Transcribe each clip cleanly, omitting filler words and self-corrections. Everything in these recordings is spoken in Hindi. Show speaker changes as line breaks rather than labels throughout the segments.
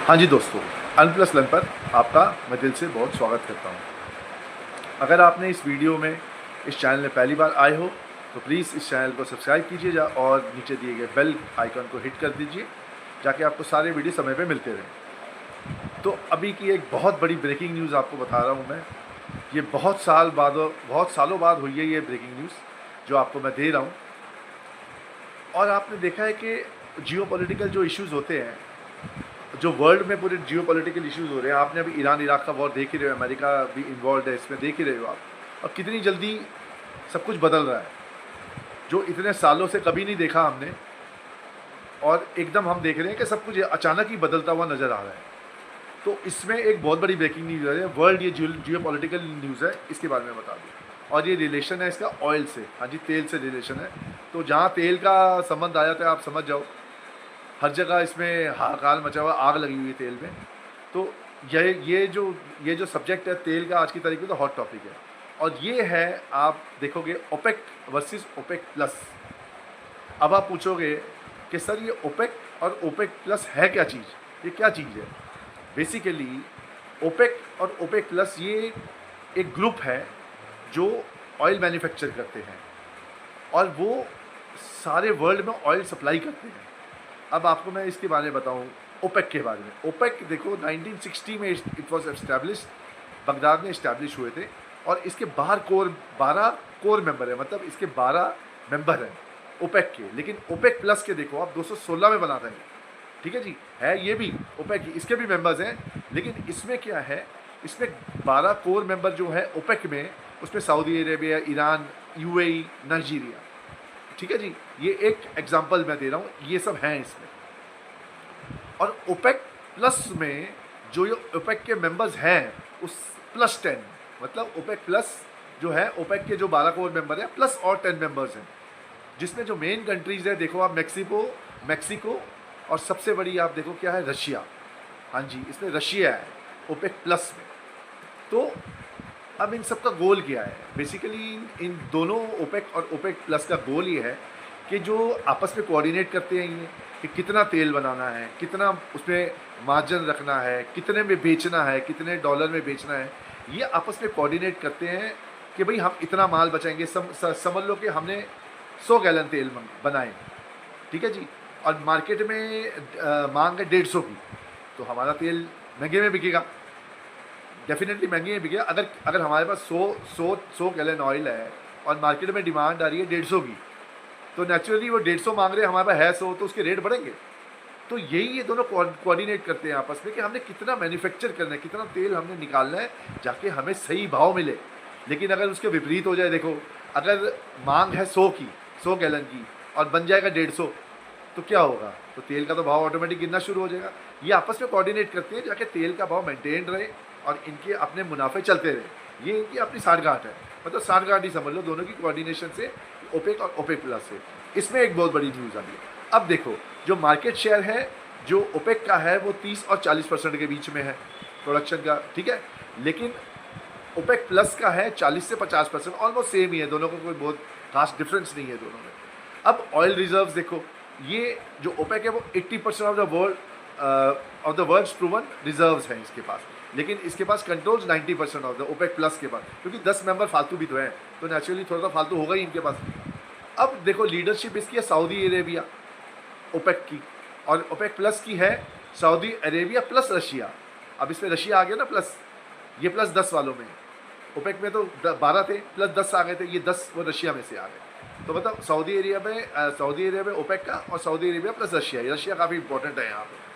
हाँ जी दोस्तों, अन प्लस लन पर आपका मैं दिल से बहुत स्वागत करता हूँ। अगर आपने इस वीडियो में इस चैनल में पहली बार आए हो तो प्लीज़ इस चैनल को सब्सक्राइब कीजिए और नीचे दिए गए बेल आइकन को हिट कर दीजिए ताकि आपको सारे वीडियो समय पे मिलते रहें। तो अभी की एक बहुत बड़ी ब्रेकिंग न्यूज़ आपको बता रहा हूँ मैं। ये बहुत सालों बाद हुई है ये ब्रेकिंग न्यूज़ जो आपको मैं दे रहा हूँ। और आपने देखा है कि जियोपॉलिटिकल जो इश्यूज़ होते हैं, जो वर्ल्ड में पूरे जियोपॉलिटिकल इश्यूज़ हो रहे हैं, आपने अभी ईरान इराक का वॉर देख ही रहे हो, अमेरिका भी इन्वॉल्व है इसमें, देख ही रहे हो आप। और कितनी जल्दी सब कुछ बदल रहा है जो इतने सालों से कभी नहीं देखा हमने, और एकदम हम देख रहे हैं कि सब कुछ अचानक ही बदलता हुआ नज़र आ रहा है। तो इसमें एक बहुत बड़ी ब्रेकिंग न्यूज़ है वर्ल्ड, ये जियोपॉलिटिकल न्यूज़ है, इसके बारे में बता दूँ। और ये रिलेशन है इसका ऑयल से, हाँ जी, तेल से रिलेशन है। तो जहाँ तेल का संबंध आ जाता है आप समझ जाओ हर जगह इसमें हाहाकार मचा हुआ, आग लगी हुई है तेल में। तो ये जो सब्जेक्ट है तेल का, आज की तारीख में तो हॉट टॉपिक है। और ये है, आप देखोगे, ओपेक वर्सेस ओपेक प्लस। अब आप पूछोगे कि सर ये ओपेक और ओपेक प्लस है क्या चीज़, ये क्या चीज़ है? बेसिकली ओपेक और ओपेक प्लस ये एक ग्रुप है जो ऑयल मैन्युफैक्चर करते हैं और वो सारे वर्ल्ड में ऑयल सप्लाई करते हैं। अब आपको मैं इसके बारे में बताऊं, ओपेक के बारे में। ओपेक देखो 1960 में इट वॉज एस्टैब्लिश, बगदाद में इस्टेब्लिश हुए थे। और इसके बाहर 12 कोर मेंबर है, मतलब इसके 12 मेंबर हैं ओपेक के। लेकिन ओपेक प्लस के देखो आप 216 में बनाते हैं, ठीक है जी, है ये भी ओपेक की, इसके भी मेंबर्स हैं। लेकिन इसमें क्या है, इसमें 12 कोर मेंबर जो है ओपेक में, उसमें Saudi Arabia, Iran, UAE, Nigeria, ठीक है जी। ये एक एग्जांपल मैं दे रहा हूँ, ये सब हैं इसमें। और ओपेक प्लस में जो ये ओपेक के मेंबर्स हैं उस +10, मतलब ओपेक प्लस जो है, ओपेक के जो 12 कोर मेंबर हैं प्लस और 10 मेंबर्स हैं, जिसमें जो मेन कंट्रीज़ है देखो आप, मैक्सिको और सबसे बड़ी आप देखो क्या है, रशिया। हाँ जी, इसमें रशिया है ओपेक प्लस में। तो अब इन सब का गोल क्या है? बेसिकली इन दोनों ओपेक और ओपेक प्लस का गोल ये है कि जो आपस में कोऑर्डिनेट करते हैं ये, कि कितना तेल बनाना है, कितना उसमें मार्जिन रखना है, कितने में बेचना है, कितने डॉलर में बेचना है, ये आपस में कोऑर्डिनेट करते हैं कि भाई हम इतना माल बचाएंगे। समझ लो कि हमने 100 गैलन तेल बनाए, ठीक है जी, और मार्केट में मांग है 150 की, तो हमारा तेल महंगे में बिकेगा, डेफिनेटली महंगे में बिकेगा। अगर हमारे पास 100 गैलन ऑयल है और मार्केट में डिमांड आ रही है 150 की, तो नेचुरली वो 150 मांग रहे हैं, हमारे पास है 100, तो उसके रेट बढ़ेंगे। तो यही ये दोनों कोऑर्डिनेट करते हैं आपस में कि हमने कितना मैन्युफैक्चर करना है, कितना तेल हमने निकालना है जाके हमें सही भाव मिले। लेकिन अगर उसके विपरीत हो जाए, देखो अगर मांग है 100 गैलन की और बन जाएगा 150, तो क्या होगा? तो तेल का तो भाव ऑटोमेटिक गिरना शुरू हो जाएगा। ये आपस में कोऑर्डिनेट करते हैं जाके तेल का भाव मेंटेन रहे और इनके अपने मुनाफे चलते रहे। ये इनकी अपनी साठगांठ है, मतलब साठगांठ ही समझ लो दोनों की कोऑर्डिनेशन से, ओपेक और ओपेक प्लस से। इसमें एक बहुत बड़ी न्यूज़ आ गई। अब देखो जो मार्केट शेयर है जो ओपेक का है वो 30 और 40% के बीच में है प्रोडक्शन का, ठीक है। लेकिन ओपेक प्लस का है 40 से 50%, ऑलमोस्ट सेम ही है दोनों को, कोई बहुत खास डिफरेंस नहीं है दोनों में। अब ऑयल रिजर्व्स देखो, ये जो ओपेक है वो 80% of the world's proven reserves हैं इसके पास, लेकिन इसके पास controls 90% of the OPEC plus के पास, क्योंकि 10 मेंबर फालतू भी तो हैं, तो नेचुरली थोड़ा सा फालतू होगा ही इनके पास। अब देखो लीडरशिप इसकी है सऊदी अरेबिया ओपेक की, और ओपेक प्लस की है सऊदी अरेबिया प्लस रशिया। अब इसमें रशिया आ गया ना प्लस, ये प्लस 10 वालों में, ओपेक में तो 12 थे प्लस 10 आ गए थे, ये 10 वो रशिया में से आ गए। तो मतलब सऊदी अरेबिया में ओपेक का और सऊदी अरेबिया प्लस रशिया काफ़ी इंपॉर्टेंट है यहाँ पे।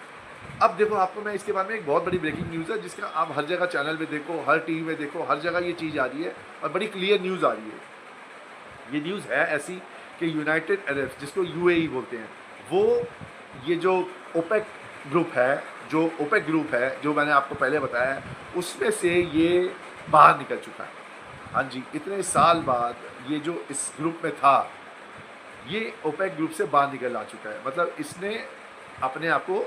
अब देखो आपको मैं इसके बारे में एक बहुत बड़ी ब्रेकिंग न्यूज़ है जिसका आप हर जगह चैनल में देखो, हर टीवी में देखो, हर जगह ये चीज़ आ रही है और बड़ी क्लियर न्यूज़ आ रही है। ये न्यूज़ है ऐसी कि यूनाइटेड अरब, जिसको यूएई बोलते हैं, वो ये जो ओपेक ग्रुप है जो मैंने आपको पहले बताया है, उसमें से ये बाहर निकल चुका है। हाँ जी, इतने साल बाद ये जो इस ग्रुप में था, ये ओपेक ग्रुप से बाहर निकल आ चुका है, मतलब इसने अपने आप को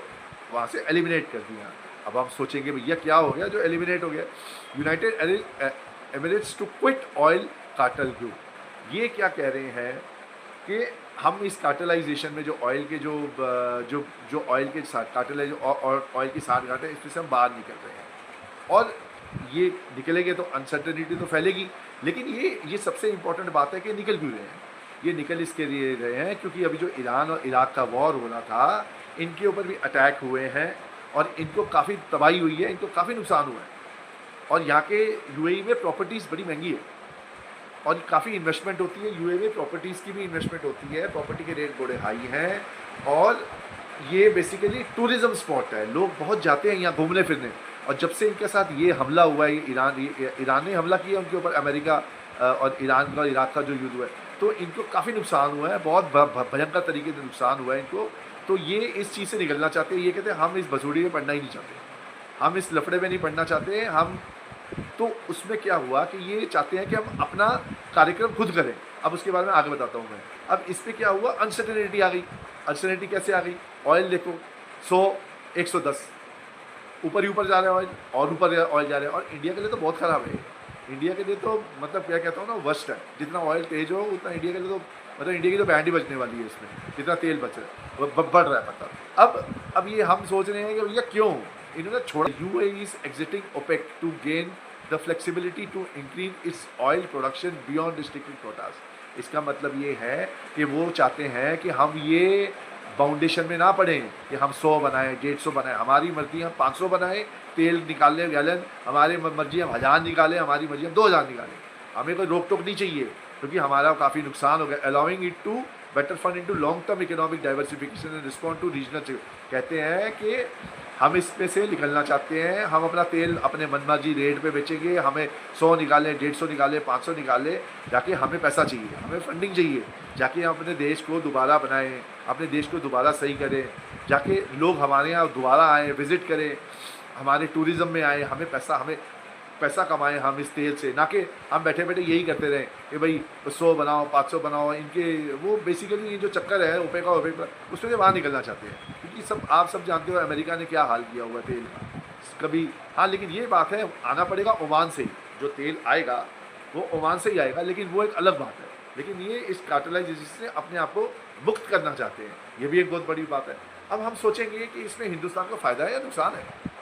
वहाँ से एलिमिनेट कर दिया। अब आप सोचेंगे भैया क्या हो गया जो एलिमिनेट हो गया? United Emirates to quit oil cartel group, ये क्या कह रहे हैं कि हम इस कार्टेलाइजेशन में जो ऑयल के जो ऑयल के साथ कार्टेलाइज और ऑयल की साठगांठ है, इसमें से हम बाहर निकल रहे हैं। और ये निकलेंगे तो अनसर्टेनिटी तो फैलेगी, लेकिन ये सबसे इम्पोर्टेंट बात है कि निकल क्यों रहे हैं। ये निकल इसके लिए रहे हैं क्योंकि अभी जो ईरान और इराक का वॉर हो रहा था, इनके ऊपर भी अटैक हुए हैं और इनको काफ़ी तबाही हुई है, इनको काफ़ी नुकसान हुआ है। और यहाँ के यूएई में प्रॉपर्टीज़ बड़ी महंगी है और काफ़ी इन्वेस्टमेंट होती है। यूएई में प्रॉपर्टीज़ की भी इन्वेस्टमेंट होती है, प्रॉपर्टी के रेट बड़े हाई हैं और ये बेसिकली टूरिज़्म स्पॉट है, लोग बहुत जाते हैं यहाँ घूमने फिरने। और जब से इनके साथ ये हमला हुआ है, ईरान ने हमला किया उनके ऊपर, अमेरिका और ईरान का इराक का जो युद्ध हुआ है, तो इनको काफ़ी नुकसान हुआ है, बहुत भयंकर तरीके से नुकसान हुआ है इनको। तो ये इस चीज़ से निकलना चाहते हैं। ये कहते हैं हम इस भसोड़ी में पढ़ना ही नहीं चाहते, हम इस लफड़े में नहीं पढ़ना चाहते हम। तो उसमें क्या हुआ कि ये चाहते हैं कि हम अपना कार्यक्रम खुद करें। अब उसके बारे में आगे बताता हूँ मैं। अब इस पर क्या हुआ, अनसर्टेनिटी आ गई। अनसर्टेनिटी कैसे आ गई, ऑयल देखो 100 110 ऊपर ही ऊपर जा रहे हैं ऑयल, और ऊपर ऑयल जा रहे हैं। और इंडिया के लिए तो बहुत ख़राब है, इंडिया के लिए तो मतलब क्या कहता हूँ ना, वर्स्ट है। जितना ऑयल तेज हो उतना इंडिया के लिए तो मतलब इंडिया की तो बैंड ही बचने वाली है इसमें, जितना तेल बच रहा है वो बढ़ रहा है मतलब। अब ये हम सोच रहे हैं कि भैया क्यों इन्होंने छोड़ा। UAE is exiting OPEC to gain the flexibility to increase its oil production beyond restricted quotas. इसका मतलब ये है कि वो चाहते हैं कि हम ये बाउंडेशन में ना पड़ें कि हम 100 बनाएं 150 बनाएं, हमारी मर्जी हम 500 बनाएं तेल निकाल लें गैलन, हमारी मर्जी हम 1000 निकालें, हमारी मर्जी हम 2000 निकालें, हमें कोई रोक टोक नहीं चाहिए क्योंकि हमारा काफ़ी नुकसान हो गया। Allowing it to better fund into long term economic diversification and respond to regional. कहते हैं कि हम इसमें से निकलना चाहते हैं, हम अपना तेल अपने मनमर्जी रेट पे बेचेंगे, हमें 100 निकालें 150 निकालें 500 निकालें, जाके हमें पैसा चाहिए, हमें फंडिंग चाहिए, जाके हम अपने देश को दोबारा बनाएं, अपने देश को दोबारा सही करें, जाके लोग हमारे यहाँ दोबारा आएँ, विज़िट करें, हमारे टूरिज़्म में आए, हमें पैसा कमाएं हम इस तेल से, ना कि हम बैठे बैठे यही करते रहें कि भाई 100 बनाओ 500 बनाओ। इनके वो बेसिकली ये जो चक्कर है ओपेक का उसमें से बाहर निकलना चाहते हैं क्योंकि आप सब जानते हो अमेरिका ने क्या हाल किया हुआ तेल का कभी। हाँ, लेकिन ये बात है आना पड़ेगा ओमान से ही, जो तेल आएगा वो ओमान से ही आएगा, लेकिन वो एक अलग बात है। लेकिन ये इस कार्टेलाइजेशन से अपने आप को मुक्त करना चाहते हैं, ये भी एक बहुत बड़ी बात है। अब हम सोचेंगे कि इसमें हिंदुस्तान को फ़ायदा है या नुकसान है।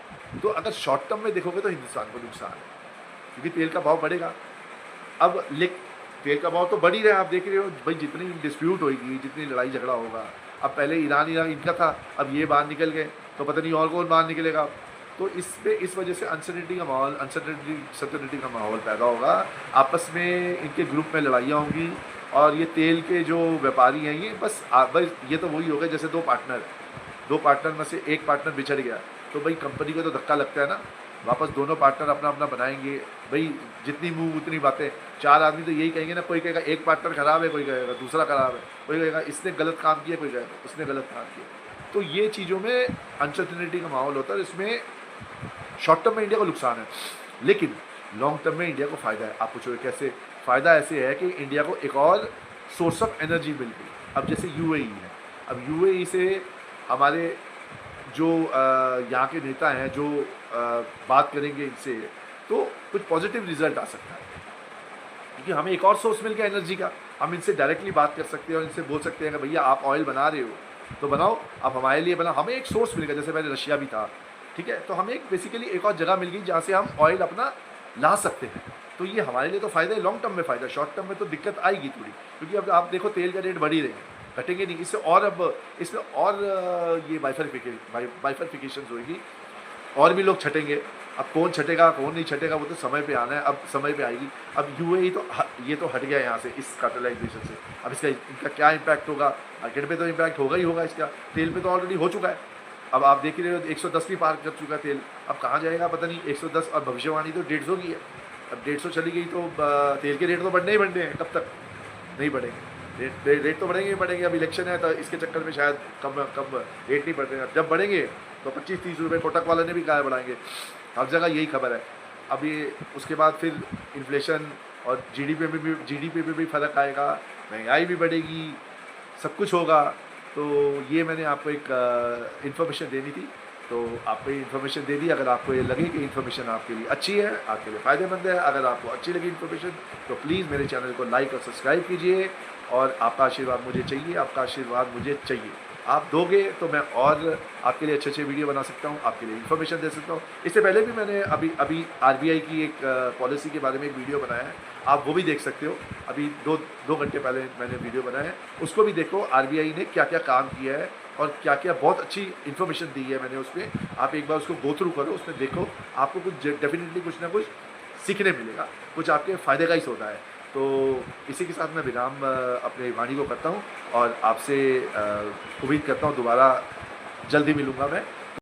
तो अगर शॉर्ट टर्म में देखोगे तो हिंदुस्तान को नुकसान है क्योंकि तेल का भाव बढ़ेगा। अब तेल का भाव तो बढ़ ही रहा है, आप देख रहे हो भाई, जितनी डिस्प्यूट होगी, जितनी लड़ाई झगड़ा होगा। अब पहले ईरान इनका था, अब ये बाहर निकल गए तो पता नहीं और कौन बाहर निकलेगा। तो इस वजह से अनसर्टेनिटी का माहौल पैदा होगा, आपस में इनके ग्रुप में लड़ाइयाँ होंगी। और ये तेल के जो व्यापारी हैं ये बस ये तो वही होगा जैसे दो पार्टनर में से एक पार्टनर बिछड़ गया तो भाई कंपनी को तो धक्का लगता है ना, वापस दोनों पार्टनर अपना अपना बनाएंगे। भाई जितनी मुंह उतनी बातें, 4 आदमी तो यही कहेंगे ना, कोई कहेगा एक पार्टनर खराब है, कोई कहेगा दूसरा खराब है, कोई कहेगा इसने गलत काम किया, कोई कहेगा उसने गलत काम किया। तो ये चीज़ों में अनसर्टेनिटी का माहौल होता है। इसमें शॉर्ट टर्म में इंडिया को नुकसान है, लेकिन लॉन्ग टर्म में इंडिया को फ़ायदा है। आप पूछोगे कैसे? फ़ायदा ऐसे है कि इंडिया को एक और सोर्स ऑफ एनर्जी मिल गई। अब जैसे यूएई है, अब यूएई से हमारे जो यहाँ के नेता हैं जो बात करेंगे इनसे तो कुछ पॉजिटिव रिजल्ट आ सकता है क्योंकि हमें एक और सोर्स मिल गया एनर्जी का। हम इनसे डायरेक्टली बात कर सकते हैं और इनसे बोल सकते हैं कि भैया आप ऑयल बना रहे हो तो बनाओ, आप हमारे लिए बनाओ। हमें एक सोर्स मिल गया, जैसे पहले रशिया भी था, ठीक है। तो हमें एक बेसिकली एक और जगह मिल गई जहाँ से हम ऑयल अपना ला सकते हैं। तो ये हमारे लिए तो फ़ायदा है, लॉन्ग टर्म में फ़ायदा। शॉर्ट टर्म में तो दिक्कत आएगी थोड़ी, क्योंकि अब आप देखो तेल का रेट बढ़ ही रहे हैं, घटेंगे नहीं इससे। और अब इसमें और ये बाइफरफिकेशन होगी और भी लोग छटेंगे। अब कौन छटेगा कौन नहीं छटेगा वो तो समय पे आना है, अब समय पे आएगी। अब यूएई तो ये तो हट गया यहाँ से इस कार्टेलाइजेशन से। अब इनका क्या इम्पैक्ट होगा? मार्केट पे तो इम्पैक्ट होगा ही होगा, इसका तेल पे तो ऑलरेडी हो चुका है। अब आप देख रहे हो 110 भी पार कर चुका है तेल, अब कहाँ जाएगा पता नहीं। 110 और भविष्यवाणी तो 150 की है, अब 150 चली गई तो तेल के रेट तो बढ़ने ही बढ़ने हैं। कब तक नहीं बढ़ेंगे? रेट तो बढ़ेंगे ही बढ़ेंगे। अब इलेक्शन है तो इसके चक्कर में शायद कम रेट नहीं बढ़ रहे हैं। जब बढ़ेंगे तो 25-30 रुपये कोटक वाले ने भी कहा बढ़ाएंगे, हर जगह यही खबर है। अब ये उसके बाद फिर इन्फ्लेशन और जीडीपी में भी फ़र्क आएगा, महंगाई भी बढ़ेगी, सब कुछ होगा। तो ये मैंने आपको एक इन्फॉर्मेशन देनी थी तो आपको ये इन्फॉर्मेशन दे दी। अगर आपको ये लगे कि इन्फॉर्मेशन आपके लिए अच्छी है, आपके लिए फ़ायदेमंद है, अगर आपको अच्छी लगी इन्फॉर्मेशन, तो प्लीज़ मेरे चैनल को लाइक और सब्सक्राइब कीजिए। और आपका आशीर्वाद मुझे चाहिए, आपका आशीर्वाद मुझे चाहिए। आप दोगे तो मैं और आपके लिए अच्छे-अच्छे वीडियो बना सकता हूँ, आपके लिए इन्फॉर्मेशन दे सकता हूँ। इससे पहले भी मैंने अभी आरबीआई की एक पॉलिसी के बारे में एक वीडियो बनाया है, आप वो भी देख सकते हो। अभी 2 घंटे पहले मैंने वीडियो बनाया है, उसको भी देखो। आरबीआई ने क्या-क्या काम किया है और क्या-क्या बहुत अच्छी इन्फॉर्मेशन दी है मैंने उसमें। आप एक बार उसको गो थ्रू करो, उसमें देखो, आपको कुछ डेफ़िनिटली कुछ ना कुछ सीखने मिलेगा, कुछ आपके फ़ायदे का ही सौदा है। तो इसी के साथ मैं विराम अपने वाणी को करता हूँ और आपसे उम्मीद करता हूँ दोबारा जल्दी मिलूँगा मैं।